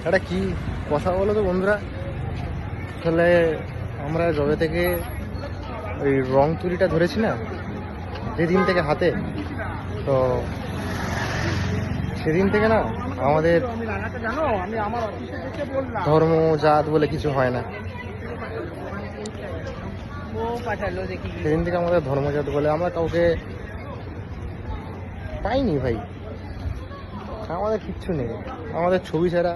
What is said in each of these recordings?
এটা কি কথা বলো তো বন্ধুরা। আসলে আমরা যবে থেকে ওই রং তুলিটা ধরেছি না, যেদিন থেকে হাতে, তো সেদিন থেকে না আমাদের ধর্ম জাত বলে কিছু হয় না। সেদিন থেকে আমাদের ধর্মজাত বলে আমরা কাউকে পাইনি ভাই। আমাদের কিচ্ছু নেই, আমাদের ছবি ছাড়া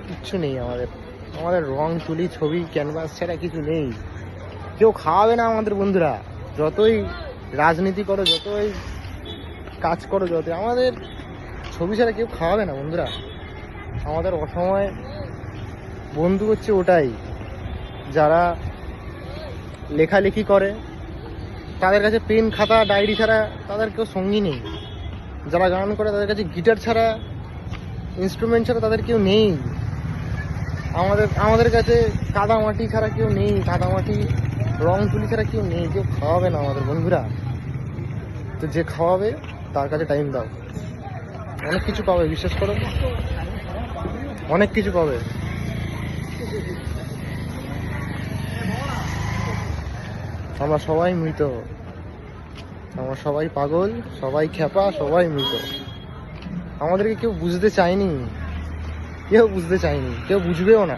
কিচ্ছু নেই। আমাদের রং তুলি ছবি ক্যানভাস ছাড়া কিছু নেই। কেউ খাওয়াবে না আমাদের বন্ধুরা, যতই রাজনীতি করো, যতই কাজ করো, আমাদের ছবি ছাড়া কেউ খাওয়াবে না বন্ধুরা। আমাদের অসময় বন্ধু হচ্ছে ওটাই, যারা লেখালেখি করে, তাদের কাছে পেন খাতা ডায়েরি ছাড়া তাদের কেউ সঙ্গী নেই। যারা গান করে তাদের কাছে গিটার ছাড়া, ইনস্ট্রুমেন্ট ছাড়া তাদের কেউ নেই। আমাদের কাছে কাদামাটি ছাড়া কেউ নেই, কাদামাটি রং তুলি ছাড়া কেউ নেই। কেউ খাওয়াবে না আমাদের বন্ধুরা। তো যে খাওয়াবে তার কাছে টাইম দাও, অনেক কিছু পাবে, বিশ্বাস করো, অনেক কিছু পাবে। আমরা সবাই মৃত, আমরা সবাই পাগল, সবাই খ্যাপা, সবাই মৃত। আমাদেরকে কেউ বুঝতে চায়নি, কেউ বুঝতে চায়নি, কেউ বুঝবেও না।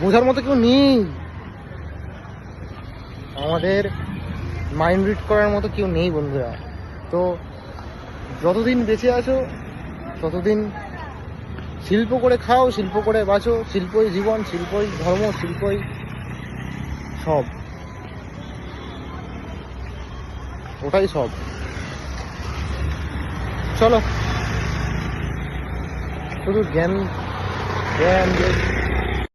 বোঝার মতো কেউ নেই, আমাদের মাইন্ড রিড করার মতো কেউ নেই বন্ধুরা। তো যতদিন বেঁচে আছো ততদিন শিল্প করে খাও, শিল্প করে বাঁচো। শিল্পই জীবন, শিল্পই ধর্ম, শিল্পই সব, ওটাই সব। চলো, শুধু জ্ঞান জ্ঞান